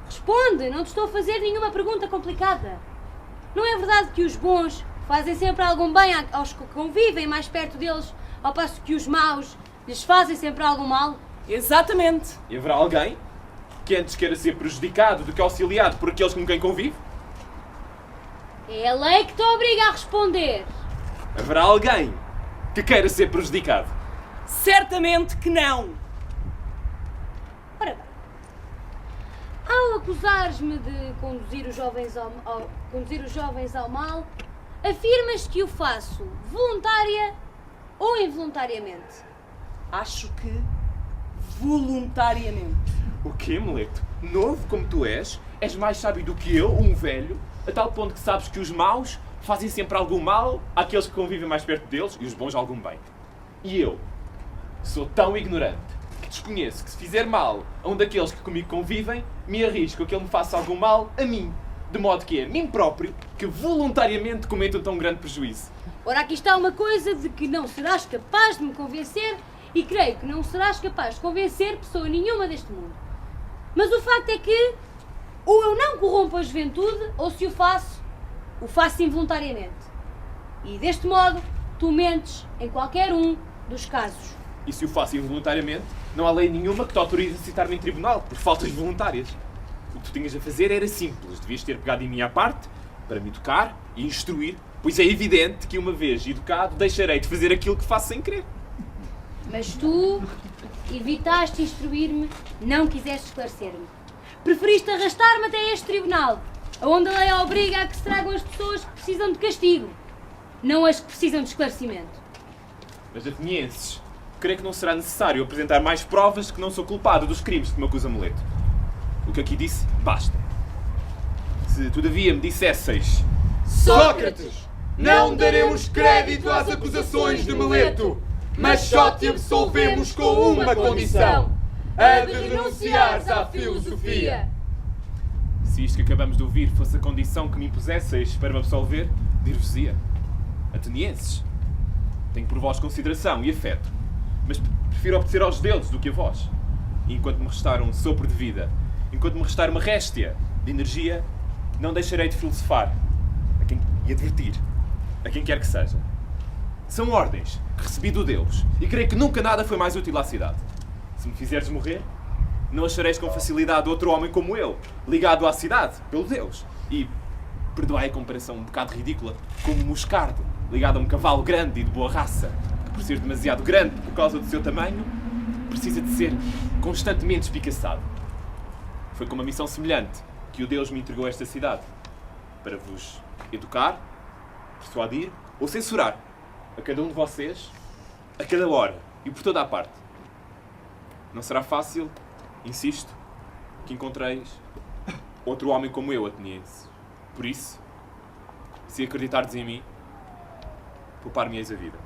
Responde, não te estou a fazer nenhuma pergunta complicada. Não é verdade que os bons fazem sempre algum bem aos que convivem mais perto deles, ao passo que os maus lhes fazem sempre algum mal? Exatamente. E haverá alguém que antes queira ser prejudicado do que auxiliado por aqueles com quem convive? É a lei que te obriga a responder. Haverá alguém que queira ser prejudicado? Certamente que não. Ora bem, ao acusares-me de conduzir os jovens ao mal, afirmas que o faço voluntária ou involuntariamente? Acho que voluntariamente. O quê, Meleto? Novo como tu és mais sábio do que eu, um velho, a tal ponto que sabes que os maus fazem sempre algum mal àqueles que convivem mais perto deles e os bons algum bem. E eu sou tão ignorante que desconheço que se fizer mal a um daqueles que comigo convivem, me arrisco a que ele me faça algum mal a mim, de modo que é a mim próprio que voluntariamente cometo um tão grande prejuízo. Ora, aqui está uma coisa de que não serás capaz de me convencer e creio que não serás capaz de convencer pessoa nenhuma deste mundo. Mas o facto é que ou eu não corrompo a juventude ou se o faço involuntariamente. E deste modo, tu mentes em qualquer um dos casos. E se o faço involuntariamente, não há lei nenhuma que te autorize a citar-me em tribunal por faltas voluntárias. O que tu tinhas a fazer era simples. Devias ter pegado em mim à parte para me educar e instruir, pois é evidente que uma vez educado deixarei de fazer aquilo que faço sem querer. Mas tu evitaste instruir-me, não quiseste esclarecer-me. Preferiste arrastar-me até este tribunal, onde a lei obriga a que se tragam as pessoas que precisam de castigo, não as que precisam de esclarecimento. Mas, atenienses, creio que não será necessário apresentar mais provas de que não sou culpado dos crimes que me acusa Meleto. O que aqui disse, basta. Se, todavia, me dissesseis... Sócrates, não daremos crédito às acusações de Meleto, mas só te absolvemos com uma condição: a de renunciares à filosofia. Se isto que acabamos de ouvir fosse a condição que me impusesseis para me absolver, dir-vos-ia: atenienses, tenho por vós consideração e afeto, mas prefiro obedecer aos deuses do que a vós. E enquanto me restar um sopro de vida, enquanto me restar uma réstia de energia, não deixarei de filosofar e advertir a quem quer que seja. São ordens que recebi do Deus e creio que nunca nada foi mais útil à cidade. Se me fizeres morrer, não achareis com facilidade outro homem como eu, ligado à cidade, pelo Deus. E, perdoai a comparação um bocado ridícula, como um moscardo, ligado a um cavalo grande e de boa raça, que por ser demasiado grande por causa do seu tamanho, precisa de ser constantemente espicaçado. Foi com uma missão semelhante que o Deus me entregou esta cidade, para vos educar, persuadir ou censurar a cada um de vocês, a cada hora e por toda a parte. Não será fácil, insisto, que encontreis outro homem como eu, ateniense. Por isso, se acreditardes em mim, poupar-me-eis a vida.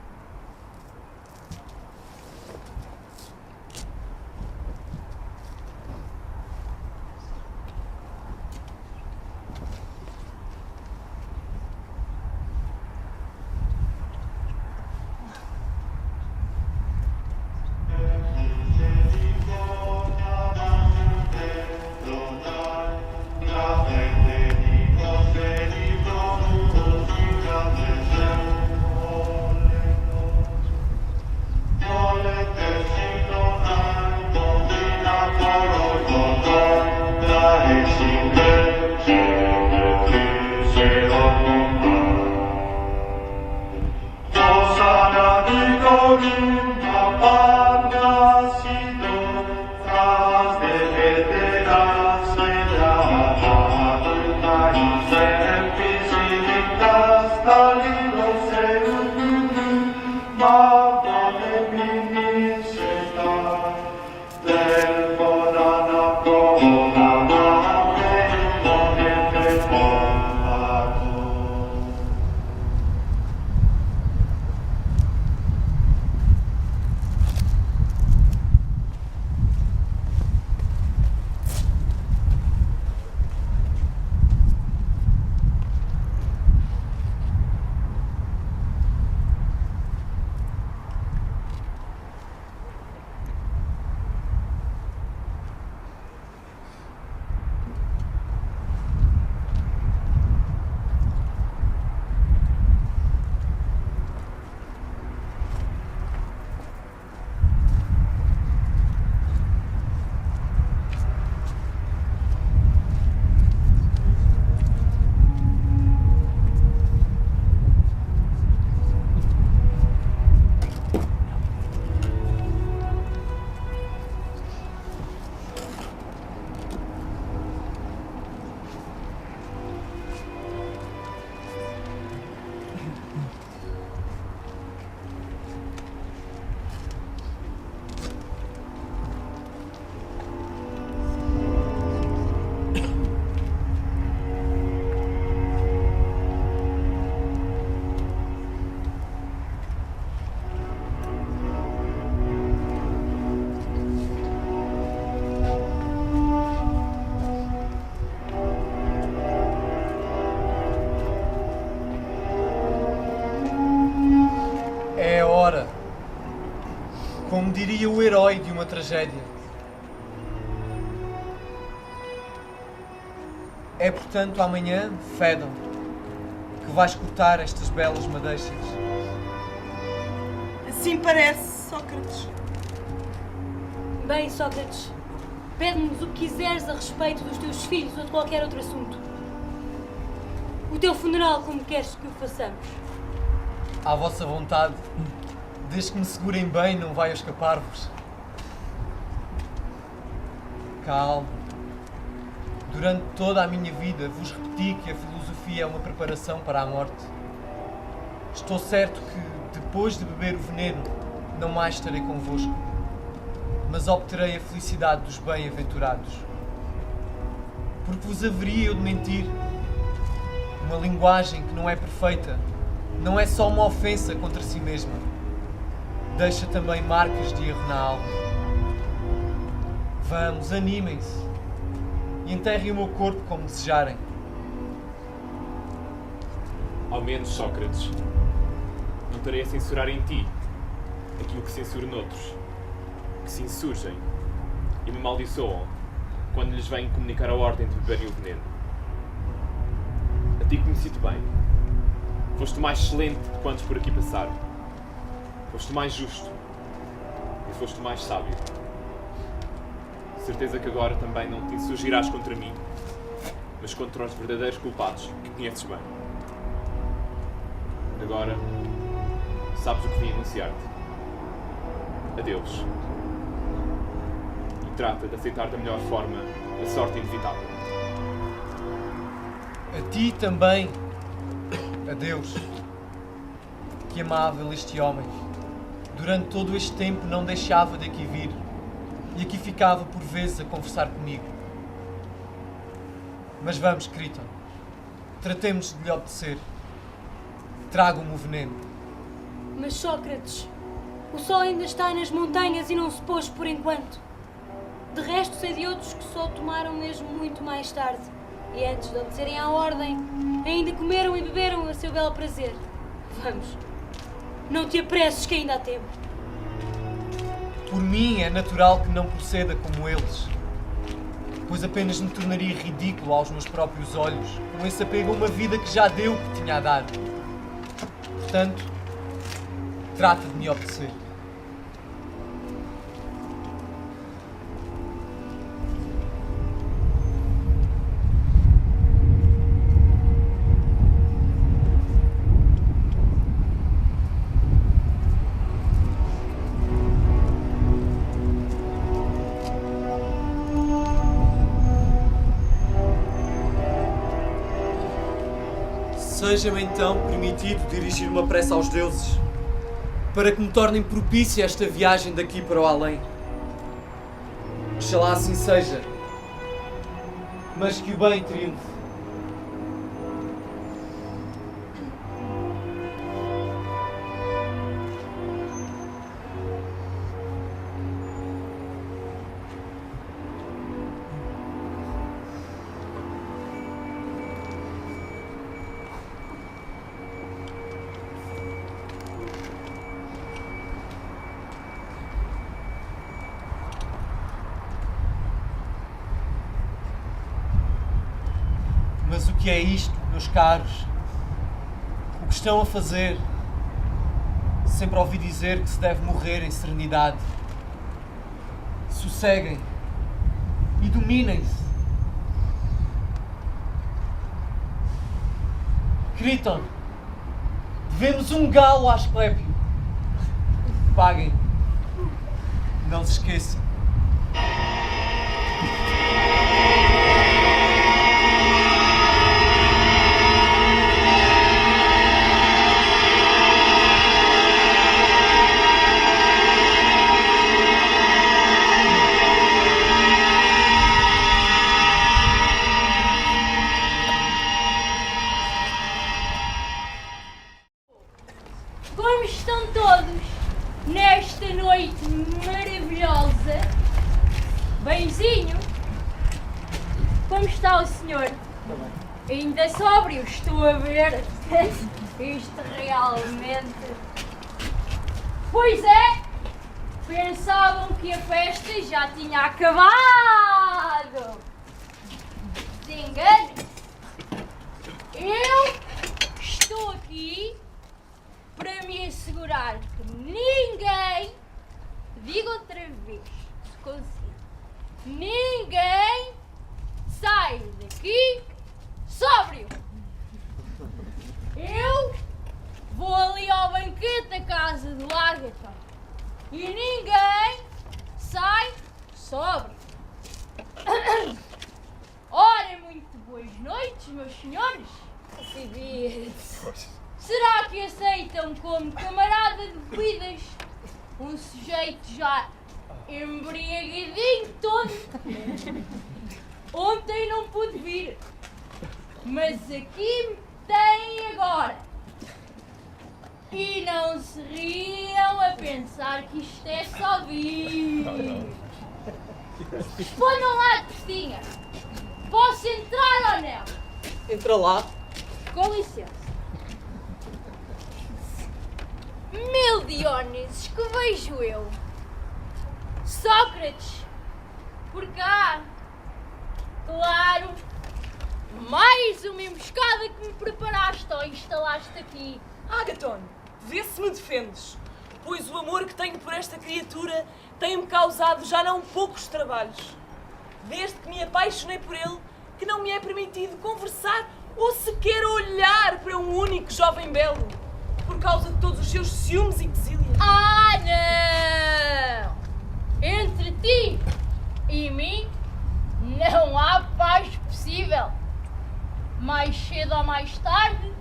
agora, como diria o herói de uma tragédia. É, portanto, amanhã, Fedon, que vais cortar estas belas madeixas. Assim parece, Sócrates. Bem, Sócrates, pede-nos o que quiseres a respeito dos teus filhos ou de qualquer outro assunto. O teu funeral, como queres que o façamos? À vossa vontade, desde que me segurem bem, não vai escapar-vos. Calma. Durante toda a minha vida vos repeti que a filosofia é uma preparação para a morte. Estou certo que, depois de beber o veneno, não mais estarei convosco, mas obterei a felicidade dos bem-aventurados. Porque vos haveria eu de mentir? Uma linguagem que não é perfeita não é só uma ofensa contra si mesma. Deixa também marcas de erro na alma. Vamos, animem-se e enterrem o meu corpo como desejarem. Ao menos, Sócrates, não estarei a censurar em ti aquilo que censuro noutros, que se insurgem e me amaldiçoam quando lhes vêm comunicar a ordem de beberem o veneno. A ti conheci-te bem. Foste o mais excelente de quantos por aqui passaram. Foste o mais justo e foste o mais sábio. Certeza que agora também não te insurgirás contra mim, mas contra os verdadeiros culpados que conheces bem. Agora, sabes o que vim anunciar-te. Adeus. E trata de aceitar da melhor forma a sorte inevitável. A ti também, adeus. Que amável este homem. Durante todo este tempo não deixava de aqui vir. E aqui ficava por vezes a conversar comigo. Mas vamos, Criton. Tratemos de lhe obedecer. Tragam-me o veneno. Mas, Sócrates, o sol ainda está nas montanhas e não se pôs por enquanto. De resto, sei de outros que só o tomaram mesmo muito mais tarde. E antes de obedecerem à ordem, ainda comeram e beberam a seu belo prazer. Vamos. Não te apresses que ainda há tempo. Por mim é natural que não proceda como eles, pois apenas me tornaria ridículo aos meus próprios olhos com esse apego a uma vida que já deu o que tinha a dar. Portanto, trata de me obedecer. Seja-me então permitido dirigir uma prece aos deuses, para que me tornem propícia esta viagem daqui para o além. Oxalá assim seja, mas que o bem triunfe. Mas o que é isto, meus caros? O que estão a fazer? Sempre ouvi dizer que se deve morrer em serenidade. Sosseguem e dominem-se. Criton, devemos um galo a Asclépio. Paguem. Não se esqueçam. Como estão todos nesta noite maravilhosa? Benzinho? Como está o senhor? Ainda sóbrio, estou a ver. Isto realmente... Pois é, pensavam que a festa já tinha acabado. Desengane. Eu estou aqui para me assegurar que ninguém, digo outra vez, se consigo, ninguém sai daqui sóbrio. Eu vou ali ao banquete da casa do Ágata e ninguém sai sóbrio. Ora, muito boas noites, meus senhores. Será que aceitam como camarada de bebidas um sujeito já embriagadinho todo? Ontem não pude vir, mas aqui me têm agora. E não se riam a pensar que isto é só vinho. Respondam lá, Cristinha. Posso entrar ou não? Entra lá. Com licença. Meu Diónisos, que vejo eu? Sócrates, por cá. Claro. Mais uma emboscada que me preparaste ou instalaste aqui. Ágaton, vê se me defendes, pois o amor que tenho por esta criatura tem-me causado já não poucos trabalhos. Desde que me apaixonei por ele, que não me é permitido conversar ou sequer olhar para um único jovem belo, por causa de todos os seus ciúmes e quesílias. Ah, não! Entre ti e mim não há paz possível. Mais cedo ou mais tarde,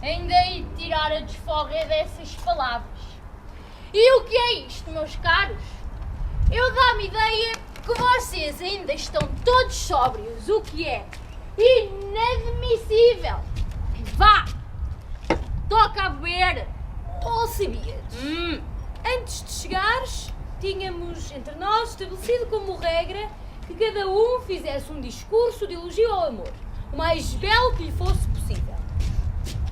ainda hei de tirar a desforra dessas palavras. E o que é isto, meus caros? Eu dá-me ideia que vocês ainda estão todos sóbrios, o que é inadmissível. Vá! Toca a beber! Oh, Alcibiades, antes de chegares, tínhamos entre nós estabelecido como regra que cada um fizesse um discurso de elogio ao amor, o mais belo que lhe fosse possível.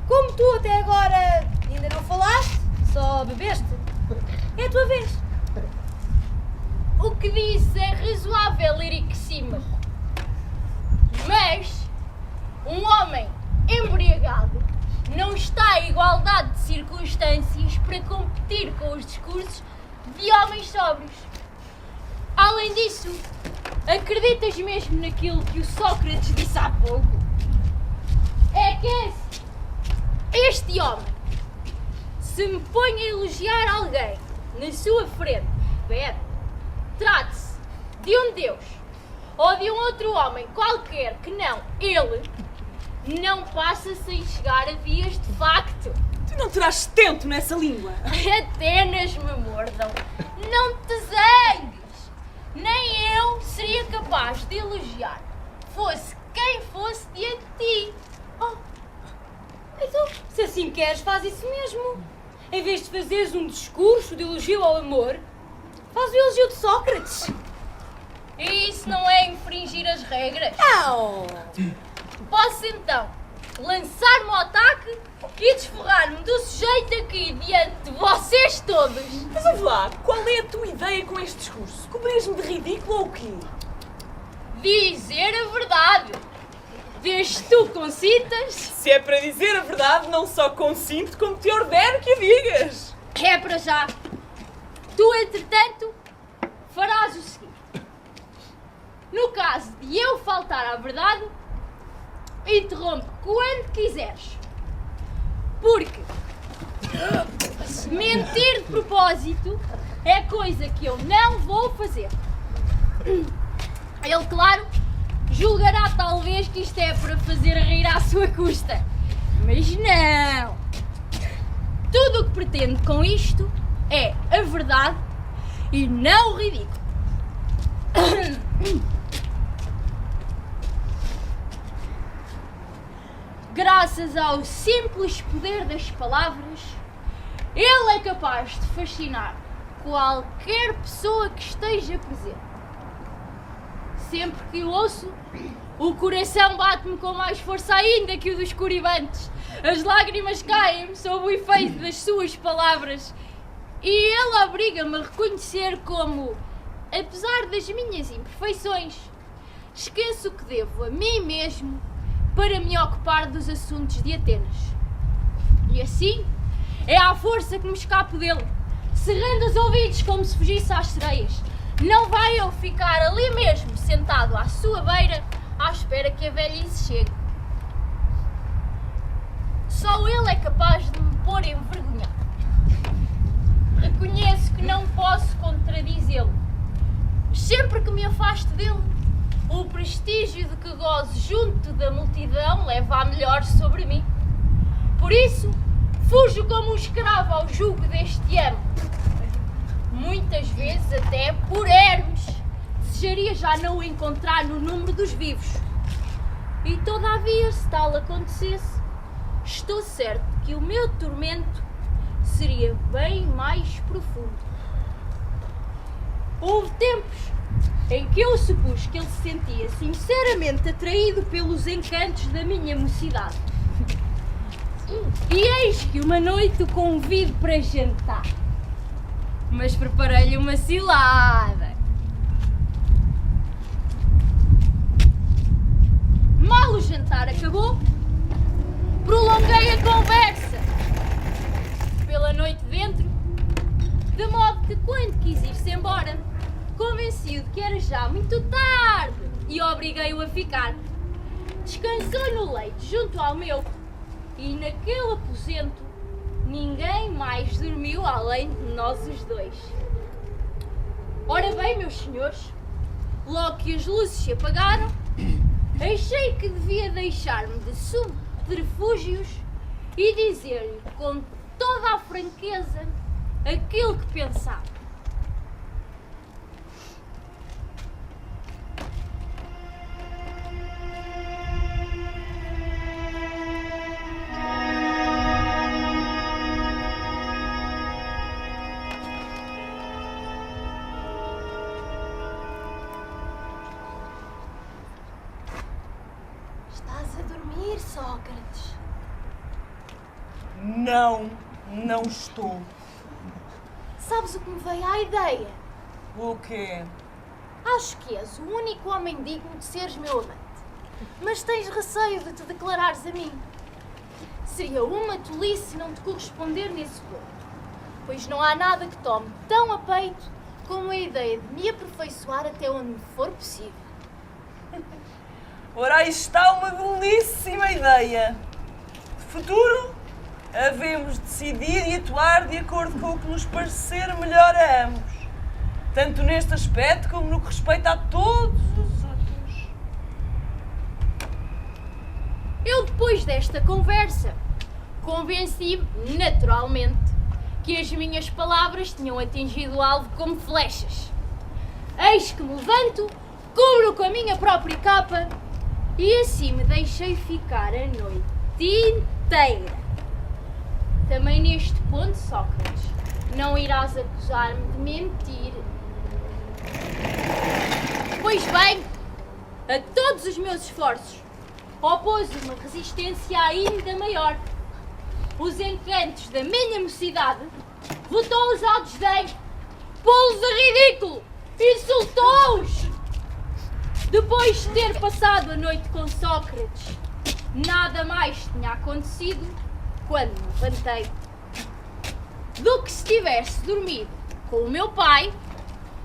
Como tu até agora ainda não falaste, só bebeste, é a tua vez. O que disse é razoável, liricíssimo. Mas um homem embriagado não está em igualdade de circunstâncias para competir com os discursos de homens sóbrios. Além disso, acreditas mesmo naquilo que o Sócrates disse há pouco? É que este homem, se me põe a elogiar alguém na sua frente, trate-se de um deus ou de um outro homem qualquer que não ele, não passa sem chegar a vias de facto. Tu não terás tento nessa língua. Atenas me mordam. Não te zangues. Nem eu seria capaz de elogiar, fosse quem fosse diante de ti. Oh, então, se assim queres, faz isso mesmo. Em vez de fazeres um discurso de elogio ao amor, faz o elogio de Sócrates. E isso não é infringir as regras? Não! Posso então lançar-me ao ataque e desforrar-me do sujeito aqui diante de vocês todos? Mas ouve lá, qual é a tua ideia com este discurso? Cobrias-me de ridículo ou o quê? Dizer a verdade. Vês tu consintas? Se é para dizer a verdade, não só consinto, como te ordeno que a digas. É para já. Tu, entretanto, farás o seguinte. No caso de eu faltar à verdade, interrompe quando quiseres. Porque mentir de propósito é coisa que eu não vou fazer. Ele, claro, julgará talvez que isto é para fazer rir à sua custa. Mas não! Tudo o que pretendo com isto é a verdade e não o ridículo. Graças ao simples poder das palavras, ele é capaz de fascinar qualquer pessoa que esteja presente. Sempre que o ouço, o coração bate-me com mais força ainda que o dos coribantes. As lágrimas caem-me sob o efeito das suas palavras E ele obriga-me a reconhecer como, apesar das minhas imperfeições, esqueço o que devo a mim mesmo para me ocupar dos assuntos de Atenas. E assim, é à força que me escapo dele, cerrando os ouvidos como se fugisse às sereias. Não vai eu ficar ali mesmo, sentado à sua beira, à espera que a velhice chegue. Só ele é capaz de me pôr envergonhado. Reconheço que não posso contradizê-lo. Sempre que me afasto dele, o prestígio de que gozo junto da multidão leva a melhor sobre mim. Por isso, fujo como um escravo ao jugo deste amo. Muitas vezes até por Hermes. Desejaria já não o encontrar no número dos vivos. E todavia, se tal acontecesse, estou certo que o meu tormento seria bem mais profundo. Houve tempos em que eu supus que ele se sentia sinceramente atraído pelos encantos da minha mocidade. E eis que uma noite o convido para jantar. Mas preparei-lhe uma cilada. Mal o jantar acabou, prolonguei a conversa pela noite dentro, de modo que quando quis ir-se embora, convenci-o de que era já muito tarde e obriguei-o a ficar. Descansou no leito junto ao meu e naquele aposento ninguém mais dormiu além de nós os dois. Ora bem, meus senhores, logo que as luzes se apagaram, achei que devia deixar-me de subterfúgios e dizer-lhe com toda a franqueza aquilo que pensava. Estás a dormir, Sócrates? Não estou. Sabes o que me veio à ideia? O quê? Acho que és o único homem digno de seres meu amante. Mas tens receio de te declarares a mim. Seria uma tolice não te corresponder nesse ponto, pois não há nada que tome tão a peito como a ideia de me aperfeiçoar até onde me for possível. Ora, aí está uma belíssima ideia. De futuro, havemos de decidir e atuar de acordo com o que nos parecer melhor a ambos, tanto neste aspecto como no que respeita a todos os outros. Eu, depois desta conversa, convenci-me, naturalmente, que as minhas palavras tinham atingido o alvo como flechas. Eis que me levanto, cubro com a minha própria capa e assim me deixei ficar a noite inteira. Também neste ponto, Sócrates, não irás acusar-me de mentir. Pois bem, a todos os meus esforços, opôs uma resistência ainda maior. Os encantos da minha mocidade votou-os ao desdém, pô-los a ridículo, insultou-os. Depois de ter passado a noite com Sócrates, nada mais tinha acontecido quando me levantei do que se tivesse dormido com o meu pai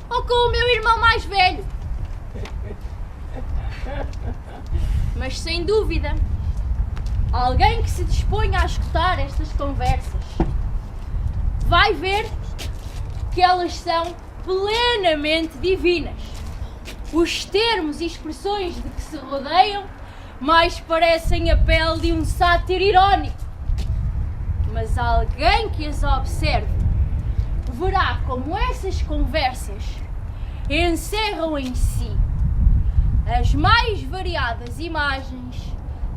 ou com o meu irmão mais velho. Mas sem dúvida, alguém que se disponha a escutar estas conversas vai ver que elas são plenamente divinas. Os termos e expressões de que se rodeiam mais parecem a pele de um sátiro irónico. Mas alguém que as observe verá como essas conversas encerram em si as mais variadas imagens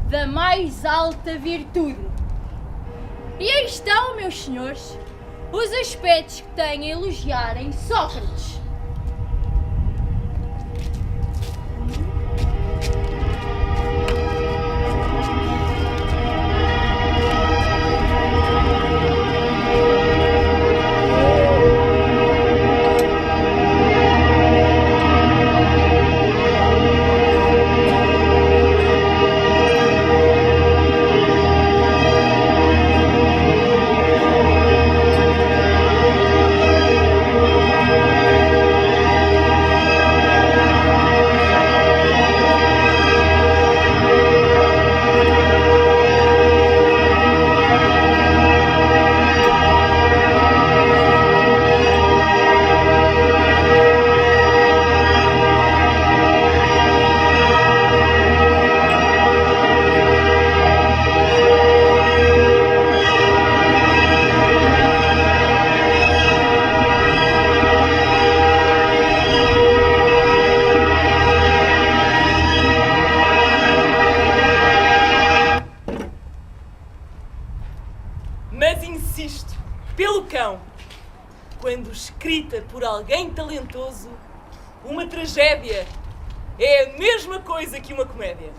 da mais alta virtude. E aí estão, meus senhores, os aspectos que têm a elogiar em Sócrates. escrita por alguém talentoso, uma tragédia é a mesma coisa que uma comédia.